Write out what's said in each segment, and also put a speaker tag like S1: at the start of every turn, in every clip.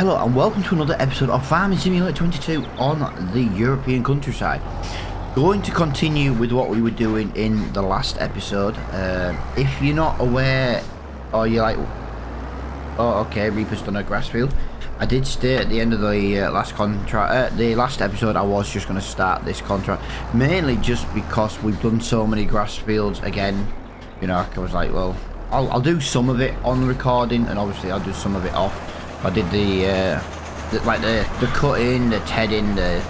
S1: Hello and welcome to another episode of Farming Simulator 22 on the European countryside. Going to continue with what we were doing in the last episode. If you're not aware, or you're like, oh okay, Reaper's done a grass field. I did state at the end of the last contract, the last episode, I was just going to start this contract, mainly just because we've done so many grass fields again. You know, I was like, well, I'll do some of it on recording, and obviously I'll do some of it off. I did the cutting, the tedding, the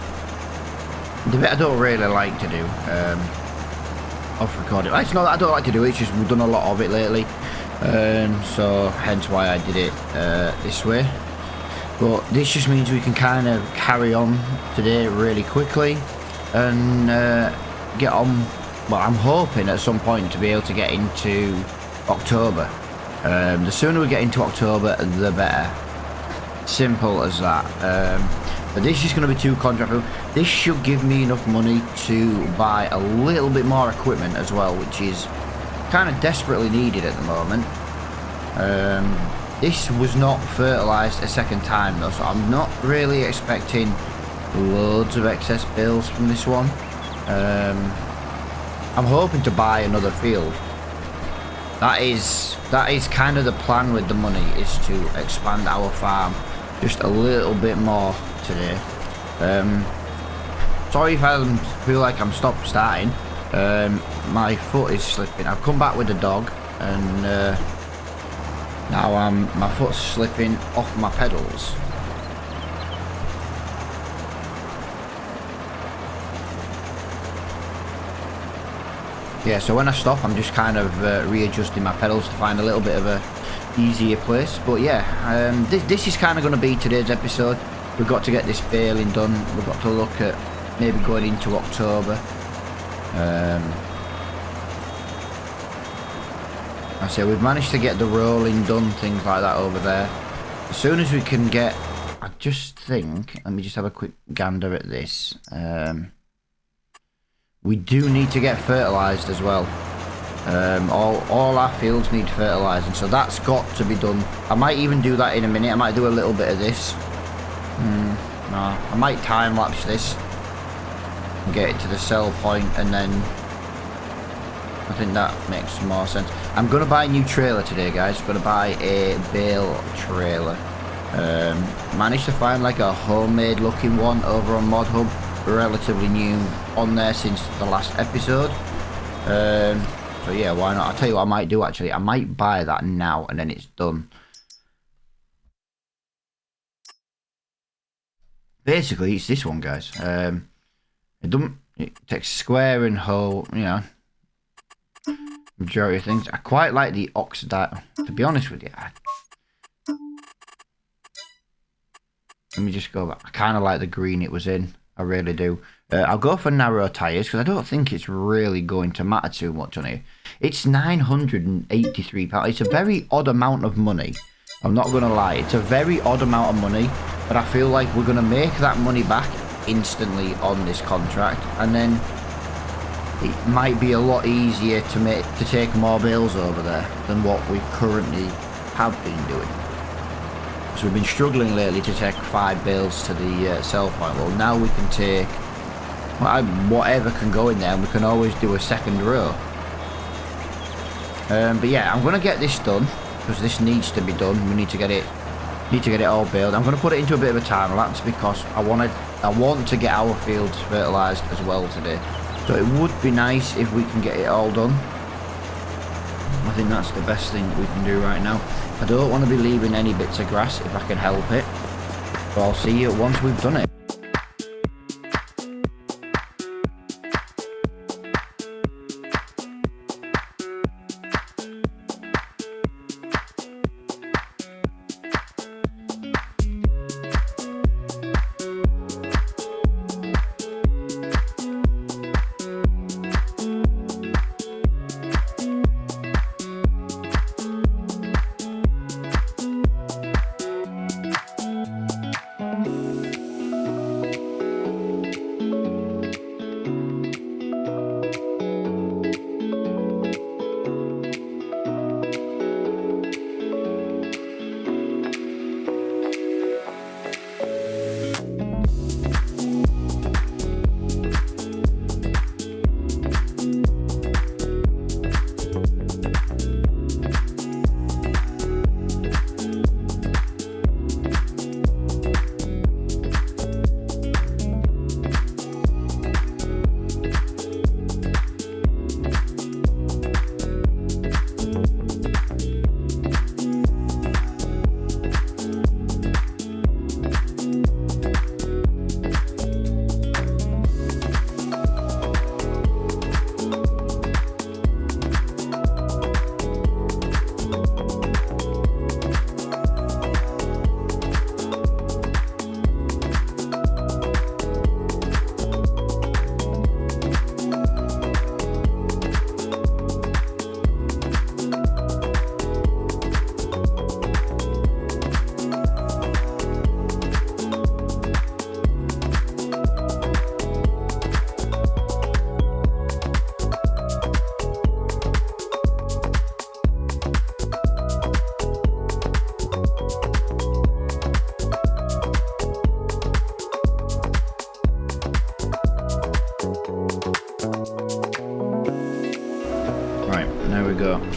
S1: bit I don't really like to do off recording. It's not that I don't like to do it, it's just we've done a lot of it lately, so hence why I did it this way. But this just means we can kind of carry on today really quickly and get on. Well, I'm hoping at some point to be able to get into October. The sooner we get into October, the better. Simple as that. But this is going to be 2 contract. This should give me enough money to buy a little bit more equipment as well, which is kind of desperately needed at the moment. This was not fertilised a second time though, so I'm not really expecting loads of excess bales from this one. I'm hoping to buy another field. That is kind of the plan with the money, is to expand our farm just a little bit more today. Sorry if I feel like I'm starting. My foot is slipping. I've come back with the dog, and now my foot's slipping off my pedals. Yeah, so when I stop, I'm just kind of readjusting my pedals to find a little bit of a easier place. But yeah, this is kind of going to be today's episode. We've got to get this baling done. We've got to look at maybe going into October. I say we've managed to get the rolling done, things like that over there. As soon as we can get, I just think, let me just have a quick gander at this. We do need to get fertilised as well. All our fields need fertilising, so that's got to be done. I might even do that in a minute. I might do a little bit of this. No, I might time lapse this and get it to the sell point, and then I think that makes more sense. I'm going to buy a new trailer today, guys. I'm going to buy a bale trailer. Managed to find like a homemade looking one over on Mod Hub. Relatively new on there since the last episode. So yeah, why not? I'll tell you what I might do actually. I might buy that now and then it's done. Basically, it's this one, guys. It takes square and whole, you know, majority of things. I quite like the oxidized, to be honest with you. Let me just go back. I kind of like the green it was in. I really do. I'll go for narrow tyres because I don't think it's really going to matter too much on here. It's £983. It's a very odd amount of money. I'm not going to lie. It's a very odd amount of money. But I feel like we're going to make that money back instantly on this contract. And then it might be a lot easier to take more bales over there than what we currently have been doing. So we've been struggling lately to take 5 bales to the sell point. Well, now we can take whatever can go in there, and we can always do a second row. But yeah, I'm going to get this done because this needs to be done. We need to get it all baled. I'm going to put it into a bit of a time lapse because I want to get our fields fertilised as well today. So it would be nice if we can get it all done. I think that's the best thing we can do right now. I don't want to be leaving any bits of grass if I can help it. So I'll see you once we've done it.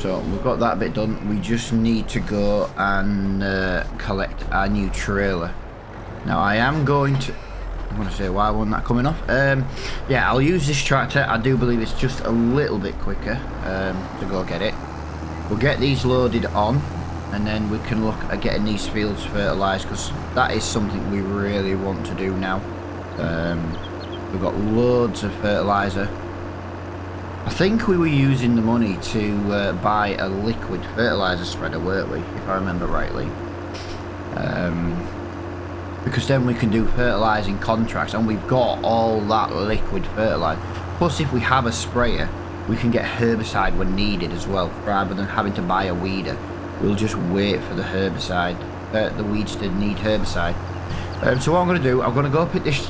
S1: So we've got that bit done. We just need to go and collect our new trailer. Now I am going to... I'm going to say why wasn't that coming off. Yeah, I'll use this tractor. I do believe it's just a little bit quicker to go get it. We'll get these loaded on, and then we can look at getting these fields fertilised, because that is something we really want to do now. We've got loads of fertiliser. I think we were using the money to buy a liquid fertiliser spreader, weren't we, if I remember rightly. Because then we can do fertilising contracts, and we've got all that liquid fertiliser. Plus, if we have a sprayer, we can get herbicide when needed as well, rather than having to buy a weeder. We'll just wait for the herbicide, the weeds to need herbicide. So what I'm going to do, I'm going to go pick this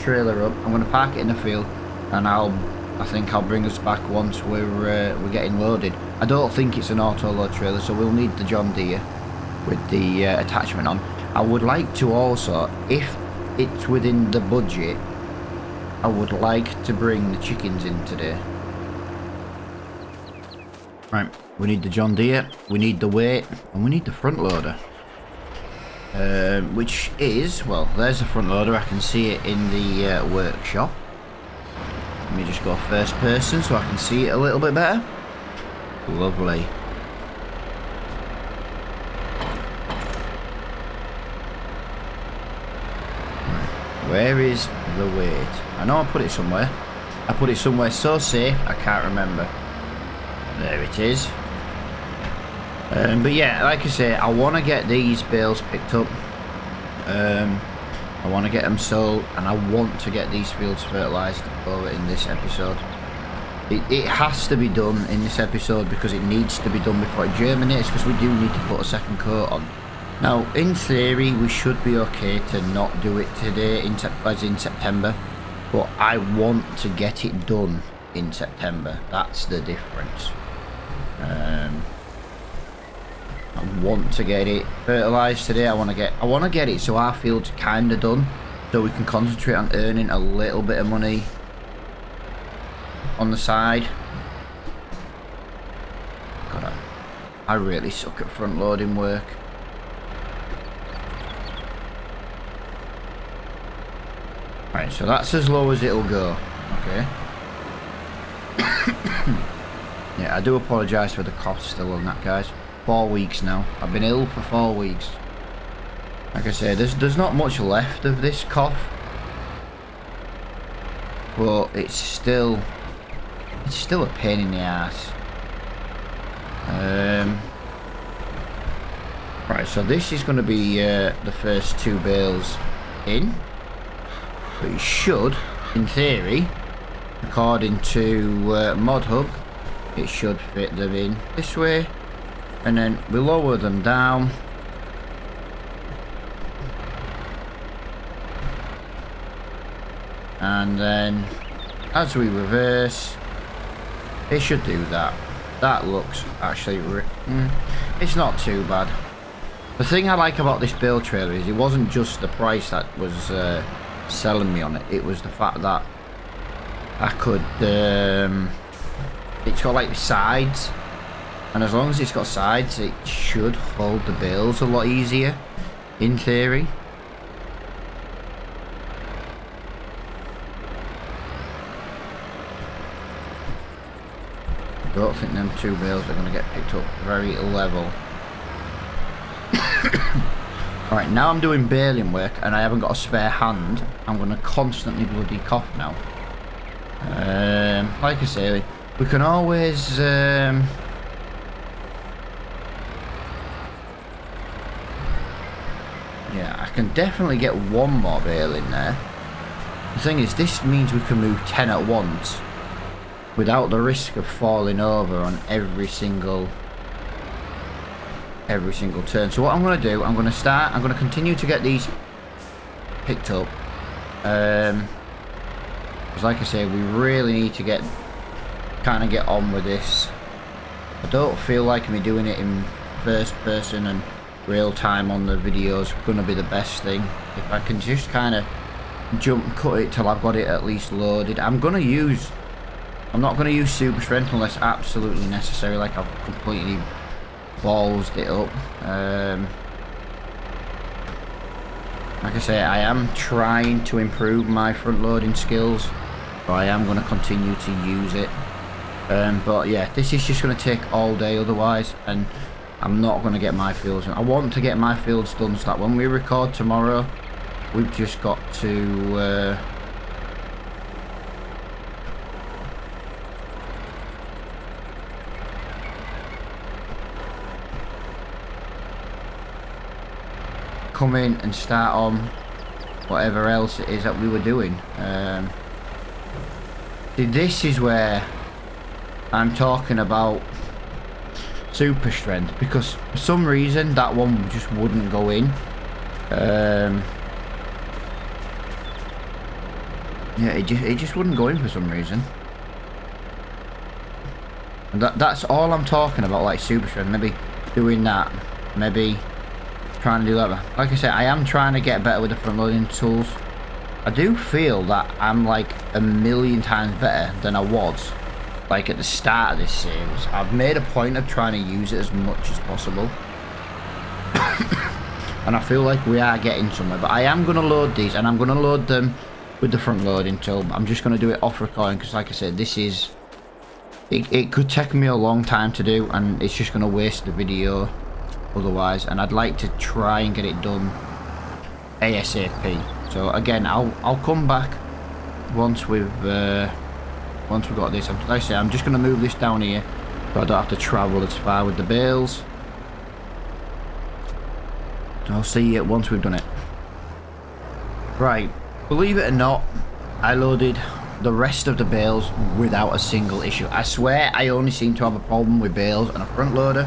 S1: trailer up. I'm going to park it in the field, and I think I'll bring us back once we're getting loaded. I don't think it's an auto load trailer, so we'll need the John Deere with the attachment on. I would like to also, if it's within the budget, I would like to bring the chickens in today. Right, we need the John Deere, we need the weight, and we need the front loader. Which is, well, there's the front loader. I can see it in the workshop. Let me just go first person so I can see it a little bit better. Lovely. Where is the weight? I know I put it somewhere. I put it somewhere so safe I can't remember. There it is. But yeah, like I say, I want to get these bales picked up. I want to get them sold, and I want to get these fields fertilised over in this episode. It has to be done in this episode because it needs to be done before it germinates, because we do need to put a second coat on. Now, in theory, we should be okay to not do it today, as in September, but I want to get it done in September. That's the difference. I want to get it fertilised today. I want to get it so our field's kind of done, so we can concentrate on earning a little bit of money on the side. God, I really suck at front loading work. Right, so that's as low as it'll go. Okay. Yeah, I do apologise for the cough still on that, guys. 4 weeks now. I've been ill for 4 weeks. Like I say, there's not much left of this cough, but it's still a pain in the ass. Right, so this is going to be the first 2 bales in. But it should, in theory, according to Mod Hub, it should fit them in this way, and then we lower them down, and then as we reverse, it should do that. That looks actually it's not too bad. The thing I like about this bale trailer is it wasn't just the price that was selling me on it. It was the fact that I could it's got like sides, and as long as it's got sides, it should hold the bales a lot easier in theory. I don't think them 2 bales are going to get picked up very level. Right, now I'm doing baling work and I haven't got a spare hand. I'm going to constantly bloody cough now. Like I say, we can always yeah, I can definitely get 1 more bale in there. The thing is, this means we can move 10 at once without the risk of falling over on every single turn. So what I'm going to do, I'm going to continue to get these picked up, because like I say, we really need to get on with this. I don't feel like me doing it in first person and real time on the video is going to be the best thing. If I can just kind of cut it till I've got it at least loaded. I'm going to use I'm not going to use super strength unless absolutely necessary, like I've completely ballsed it up. Like I say, I am trying to improve my front loading skills, so I am going to continue to use it. But yeah, this is just going to take all day otherwise, and I'm not going to get my fields. I want to get my fields done so that when we record tomorrow, we've just got to come in and start on whatever else it is that we were doing. This is where I'm talking about super strength, because for some reason that one just wouldn't go in. Yeah, it just wouldn't go in for some reason. And that's all I'm talking about, like super strength. Maybe doing that, maybe trying to do that. Like I said, I am trying to get better with the front loading tools. I do feel that I'm like a million times better than I was like at the start of this series. I've made a point of trying to use it as much as possible. And I feel like we are getting somewhere. But I am going to load these, and I'm going to load them with the front loading tool. I'm just going to do it off recording, because like I said, this is... It could take me a long time to do, and it's just going to waste the video otherwise. And I'd like to try and get it done ASAP. So again, I'll come back once we've got this. Like I say, I'm just going to move this down here so I don't have to travel as far with the bales. I'll see you once we've done it. Right, believe it or not, I loaded the rest of the bales without a single issue. I swear I only seem to have a problem with bales and a front loader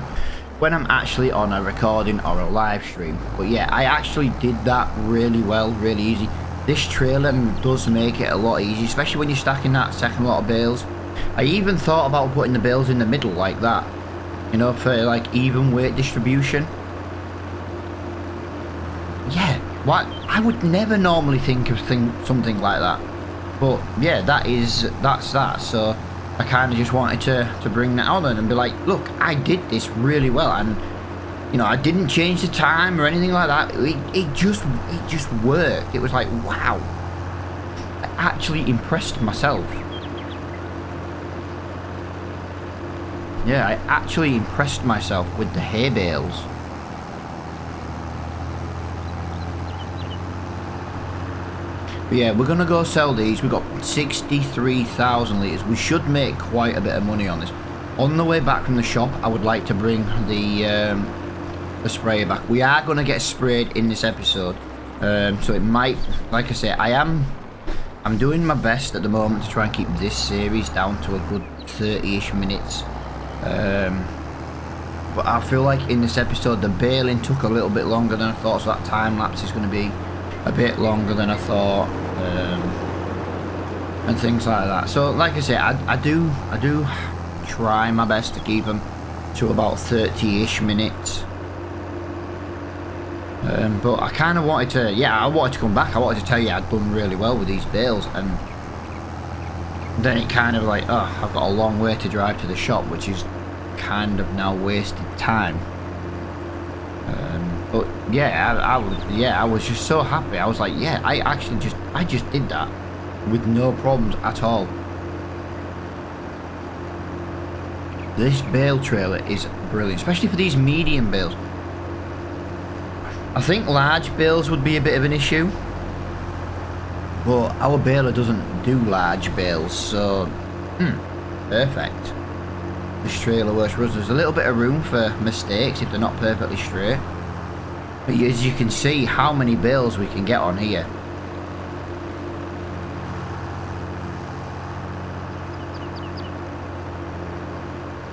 S1: when I'm actually on a recording or a live stream. But yeah, I actually did that really well, really easy. This trailer does make it a lot easier, especially when you're stacking that second lot of bales. I even thought about putting the bales in the middle like that, you know, for like even weight distribution. Yeah, what I would never normally think of something like that, but yeah, that's that. So I kind of just wanted to bring that on and be like, look, I did this really well, and you know, I didn't change the time or anything like that. It just worked. It was like, wow, I actually impressed myself. Yeah, I actually impressed myself with the hay bales. But yeah, we're gonna go sell these. We've got 63,000 litres. We should make quite a bit of money on this. On the way back from the shop, I would like to bring the sprayer back. We are gonna get sprayed in this episode, so it might, like I say, I'm doing my best at the moment to try and keep this series down to a good 30-ish minutes. But I feel like in this episode the baling took a little bit longer than I thought, so that time lapse is going to be a bit longer than I thought, and things like that. So like I say, I do try my best to keep them to about 30-ish minutes. But I kind of wanted to, yeah, I wanted to come back. I wanted to tell you I'd done really well with these bales, and then it kind of like, oh, I've got a long way to drive to the shop, which is kind of now wasted time. But yeah, I was just so happy. I was like, yeah, I just did that with no problems at all. This bale trailer is brilliant, especially for these medium bales. I think large bales would be a bit of an issue, but our baler doesn't do large bales, so perfect. This trailer works for us. There's a little bit of room for mistakes if they're not perfectly straight, but as you can see how many bales we can get on here.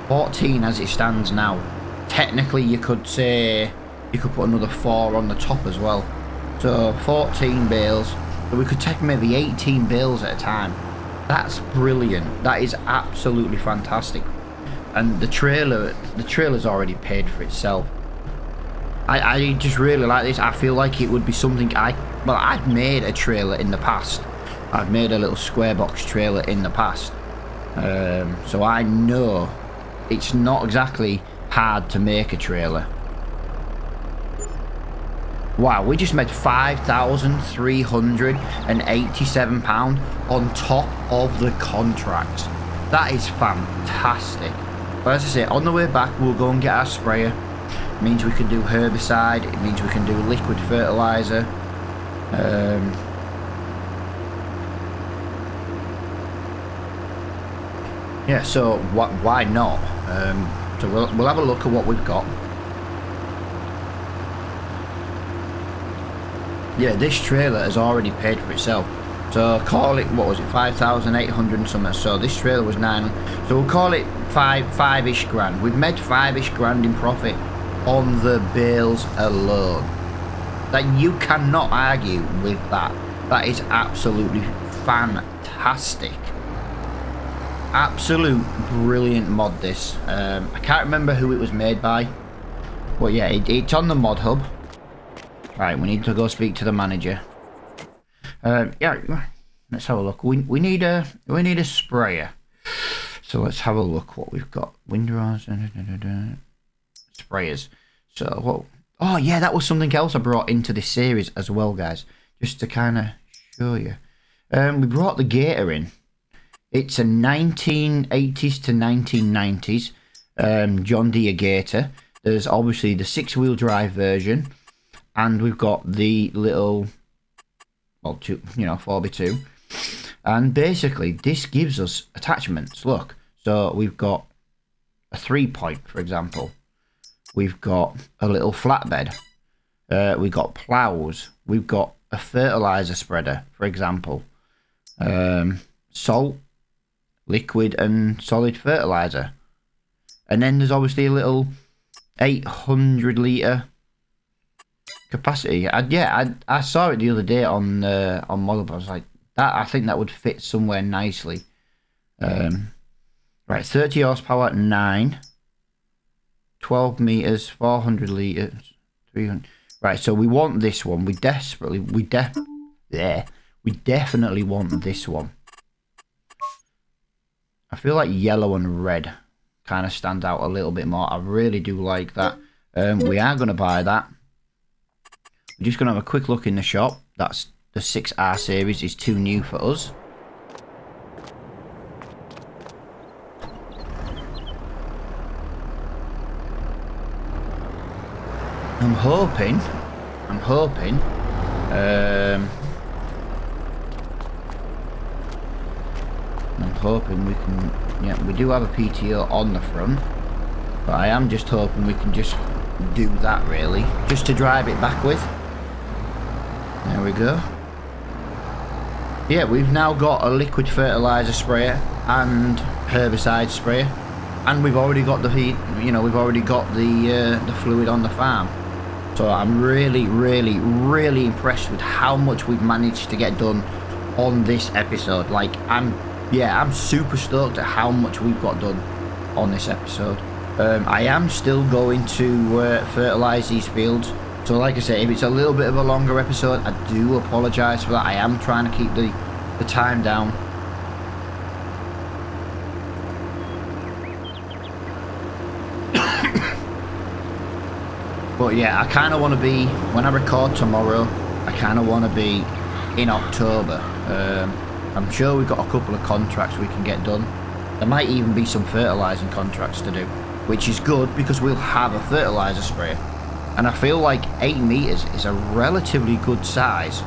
S1: $14 as it stands now. Technically you could say you could put another 4 on the top as well, so 14 bales, so we could take maybe 18 bales at a time. That's brilliant. That is absolutely fantastic. And the trailer's already paid for itself. I just really like this. I feel like it would be something I've made a trailer in the past. I've made a little square box trailer in the past, So I know it's not exactly hard to make a trailer. Wow, we just made £5,387 on top of the contract. That is fantastic. But as I say, on the way back, we'll go and get our sprayer. It means we can do herbicide. It means we can do liquid fertilizer. Yeah, so why not? So we'll have a look at what we've got. Yeah, this trailer has already paid for itself. So call it, what was it, 5,800 and something. So this trailer was 9. So we'll call it five-ish grand. We've made 5-ish grand in profit on the bales alone. That you cannot argue with that. That is absolutely fantastic. Absolute brilliant mod this. I can't remember who it was made by. But yeah, it's on the mod hub. Right, we need to go speak to the manager. Yeah, let's have a look. We need a sprayer. So let's have a look what we've got. Windrows, sprayers. So what? Oh yeah, that was something else I brought into this series as well, guys. Just to kind of show you. We brought the Gator in. It's a 1980s to 1990s John Deere Gator. There's obviously the 6-wheel drive version, and we've got the little, well, 4x2. And basically, this gives us attachments. Look, so we've got a 3-point, for example. We've got a little flatbed. We've got plows. We've got a fertilizer spreader, for example. Salt, liquid and solid fertilizer. And then there's obviously a little 800 litre capacity. I saw it the other day on model. I was like, that, I think that would fit somewhere nicely. Right, 30 horsepower, 9, 12 meters, 400 liters, 300. Right, so we want this one. We definitely want this one. I feel like yellow and red kind of stand out a little bit more. I really do like that. We are going to buy that. We're just going to have a quick look in the shop. That's the 6R series. Is too new for us. I'm hoping we can, yeah, we do have a PTO on the front, but I am just hoping we can just do that, really, just to drive it back with. There we go. Yeah, we've now got a liquid fertilizer sprayer and herbicide sprayer, and we've already got the heat, we've already got the fluid on the farm. So I'm really impressed with how much we've managed to get done on this episode. Like, I'm super stoked at how much we've got done on this episode. I am still going to fertilise these fields. So like I say, if it's a little bit of a longer episode, I do apologise for that. I am trying to keep the time down. But yeah, I kind of want to be, when I record tomorrow, I kind of want to be in October. I'm sure we've got a couple of contracts we can get done. There might even be some fertilising contracts to do, which is good because we'll have a fertiliser sprayer. And I feel like 8 meters is a relatively good size.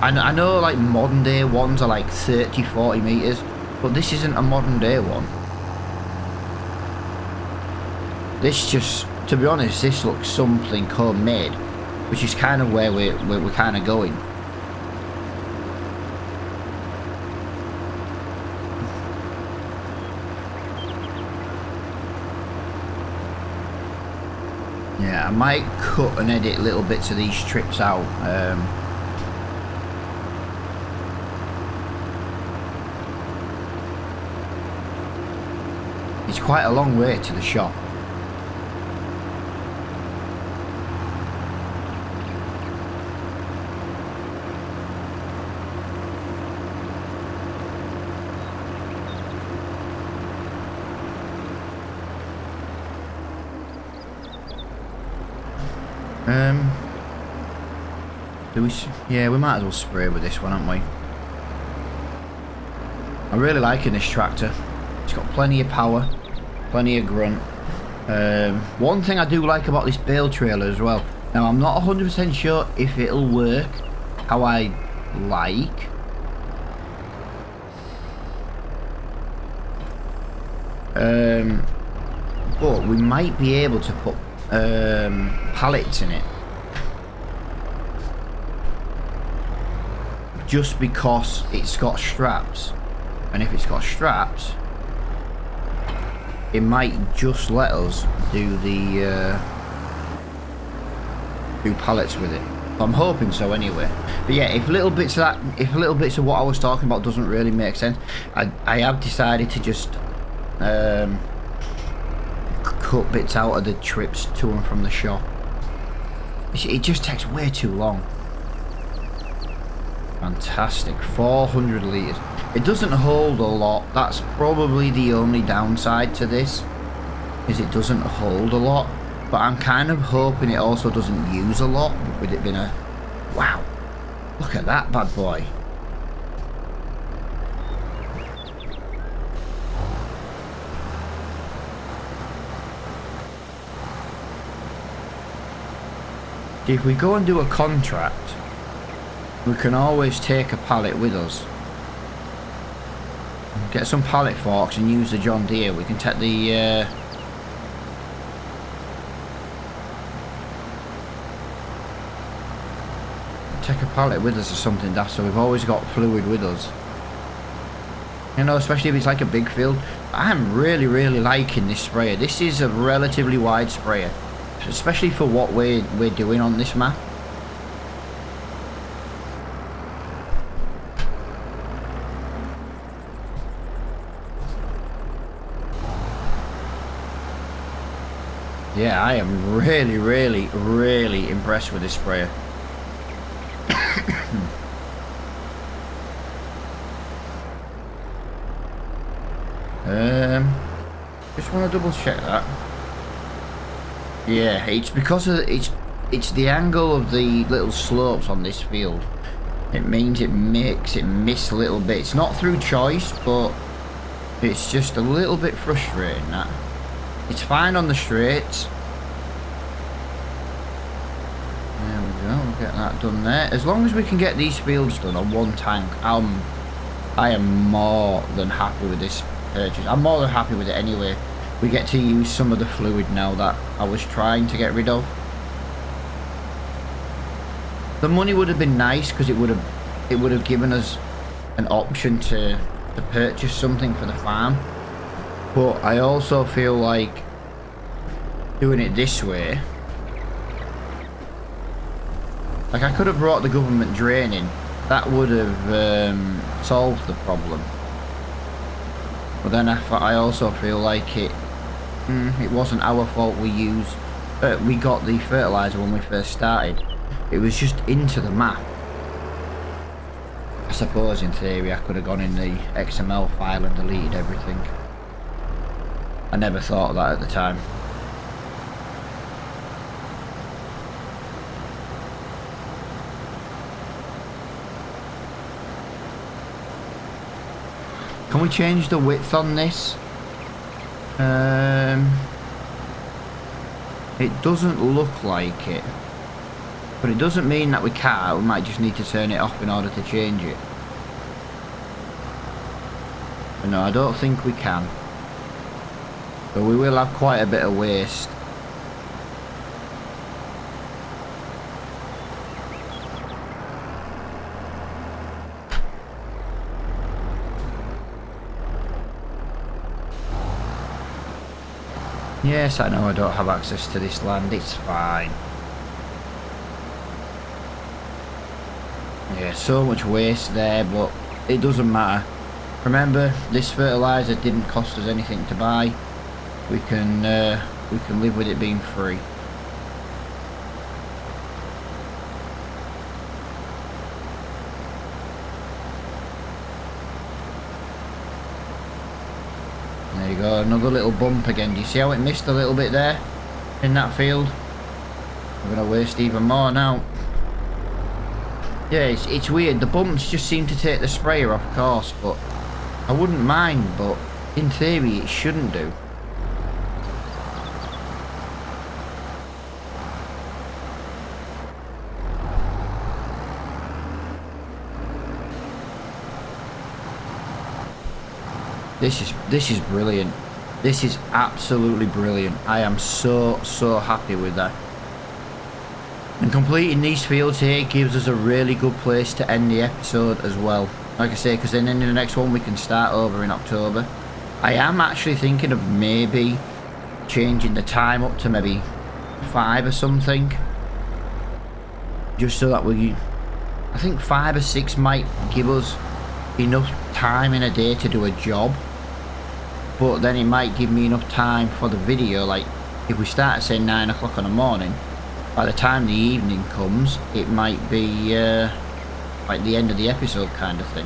S1: I know like modern day ones are like 30-40 meters, but this isn't a modern day one. This just, to be honest, this looks something homemade, which is kind of where we're kind of going. Yeah, I might cut and edit little bits of these trips out. It's quite a long way to the shop. Do we? Yeah, we might as well spray with this one, aren't we? I'm really liking this tractor. It's got plenty of power, plenty of grunt. One thing I do like about this bale trailer as well. Now I'm not 100% sure if it'll work how I like. But we might be able to put pallets in it. Just because it's got straps. And if it's got straps, it might just let us do the do pallets with it. I'm hoping so anyway. But yeah, if little bits of that, if little bits of what I was talking about doesn't really make sense, I have decided to just cut bits out of the trips to and from the shop. It just takes way too long. Fantastic. 400 litres. It doesn't hold a lot. That's probably the only downside to this, is it doesn't hold a lot. But I'm kind of hoping it also doesn't use a lot, with it being a... Wow. Look at that bad boy. If we go and do a contract, we can always take a pallet with us. Get some pallet forks and use the John Deere. We can take the take a pallet with us or something, so we've always got fluid with us. You know, especially if it's like a big field. I'm really liking this sprayer. This is a relatively wide sprayer, especially for what we're doing on this map. Yeah, I am really impressed with this sprayer. Just want to double check that. Yeah, it's because of it's the angle of the little slopes on this field. It means it makes it miss little bits. Not through choice, but it's just a little bit frustrating that. It's fine on the straights. There we go, we'll get that done there. As long as we can get these fields done on one tank, I am more than happy with this purchase. I'm more than happy with it anyway. We get to use some of the fluid now that I was trying to get rid of. The money would have been nice because it would have given us an option to purchase something for the farm. But I also feel like doing it this way, like I could have brought the government drain in. That would have solved the problem. But then I also feel like it wasn't our fault we got the fertilizer when we first started. It was just into the map. I suppose in theory I could have gone in the XML file and deleted everything. I never thought of that at the time. Can we change the width on this? It doesn't look like it. But it doesn't mean that we can't. We might just need to turn it off in order to change it. But no, I don't think we can. But we will have quite a bit of waste. Yes, I know I don't have access to this land, it's fine. Yeah, so much waste there, but it doesn't matter. Remember, this fertilizer didn't cost us anything to buy. We can live with it being free. There you go, another little bump again. Do you see how it missed a little bit there in that field? We're going to waste even more now. Yeah, it's weird. The bumps just seem to take the sprayer off course, but I wouldn't mind, but in theory it shouldn't do. This is brilliant. This is absolutely brilliant. I am so happy with that. And completing these fields here gives us a really good place to end the episode as well. Like I say, because then in the next one we can start over in October. I am actually thinking of maybe changing the time up to maybe 5 or something. Just so that I think 5 or 6 might give us enough time in a day to do a job. But then it might give me enough time for the video. Like if we start at say 9 o'clock in the morning, by the time the evening comes it might be like the end of the episode kind of thing.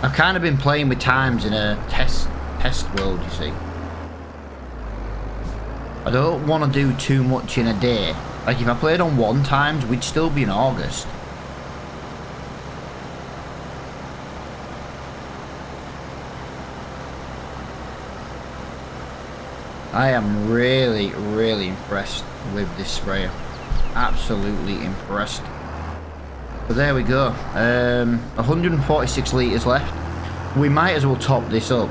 S1: I've kind of been playing with times in a test world, you see. I don't want to do too much in a day. Like if I played on 1 times we'd still be in August. I am really impressed with this sprayer. Absolutely impressed. But there we go. 146 litres left. We might as well top this up.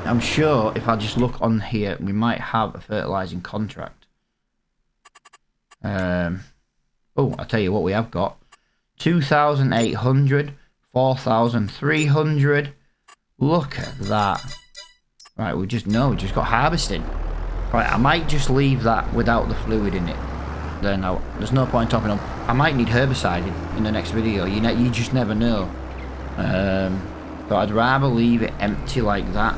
S1: I'm sure if I just look on here, we might have a fertilising contract. Oh, I'll tell you what we have got. 2,800, 4,300. Look at that. Right, we just got harvesting. Right, I might just leave that without the fluid in it. Then there's no point topping up. I might need herbicide in the next video. You just never know. So I'd rather leave it empty like that.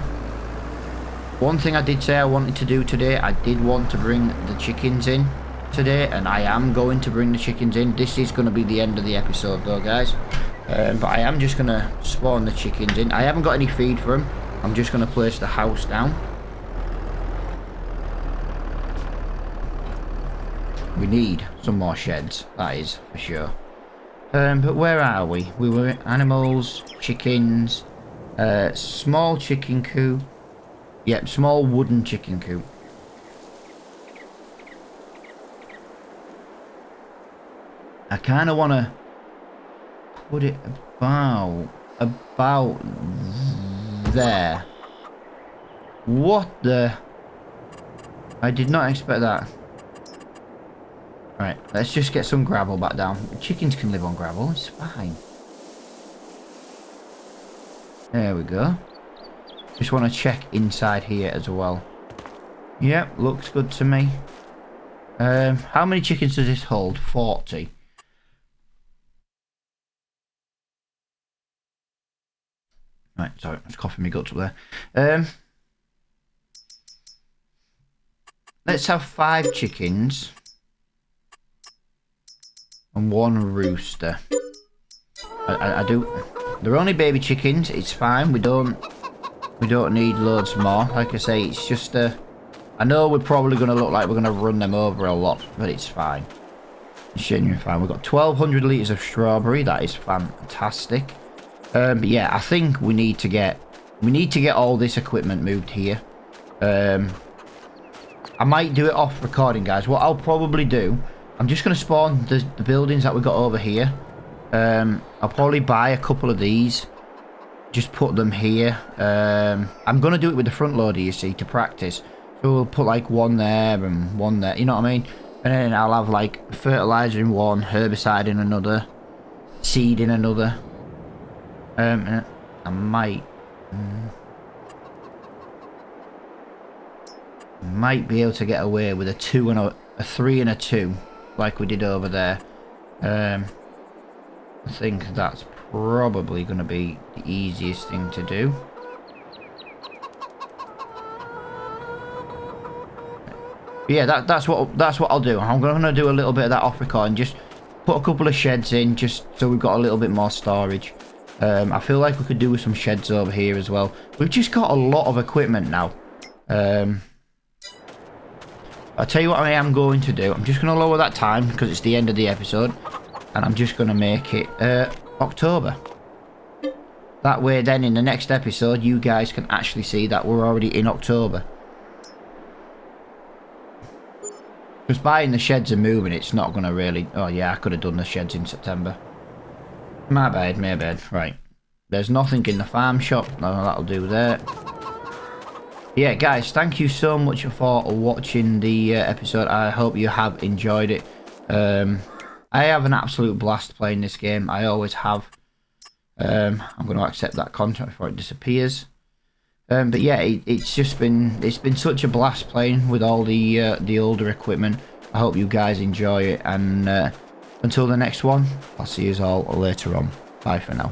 S1: One thing I did say I wanted to do today, I did want to bring the chickens in today, and I am going to bring the chickens in. This is going to be the end of the episode though, guys. But I am just going to spawn the chickens in. I haven't got any feed for them. I'm just going to place the house down. We need some more sheds, that is for sure. But where are we? We were animals, chickens, small chicken coop. Yep, small wooden chicken coop. I kind of want to put it about there. What the? I did not expect that. Right, let's just get some gravel back down. Chickens can live on gravel, it's fine. There we go. Just want to check inside here as well. Yep, looks good to me. How many chickens does this hold? 40. Right, sorry, I was coughing my guts up there. Let's have 5 chickens and 1 rooster. I do. They're only baby chickens. It's fine. We don't need loads more. Like I say, it's just I know we're probably going to look like we're going to run them over a lot, but it's fine. It's genuinely fine. We've got 1,200 litres of strawberry. That is fantastic. But yeah, I think we need to get all this equipment moved here. I might do it off recording, guys. What I'll probably do, I'm just going to spawn the buildings that we got over here. I'll probably buy a couple of these, just put them here. I'm going to do it with the front loader, you see, to practice. So we'll put like 1 there and 1 there, you know what I mean? And then I'll have like fertilizer in 1, herbicide in another, seed in another. I might be able to get away with a 2 and a 3 and a 2 like we did over there. I think that's probably going to be the easiest thing to do. But yeah, that's what I'll do. I'm going to do a little bit of that off record and just put a couple of sheds in, just so we've got a little bit more storage. I feel like we could do with some sheds over here as well. We've just got a lot of equipment now. I'll tell you what I am going to do. I'm just going to lower that time because it's the end of the episode. And I'm just going to make it October. That way then in the next episode you guys can actually see that we're already in October. Because buying the sheds and moving it's not going to really... Oh yeah, I could have done the sheds in September. My bad, my bad. Right. There's nothing in the farm shop. No, that'll do there. Yeah, guys, thank you so much for watching the episode. I hope you have enjoyed it. I have an absolute blast playing this game. I always have. I'm going to accept that contract before it disappears. But yeah, it's been such a blast playing with all the older equipment. I hope you guys enjoy it, and until the next one, I'll see you all later on. Bye for now.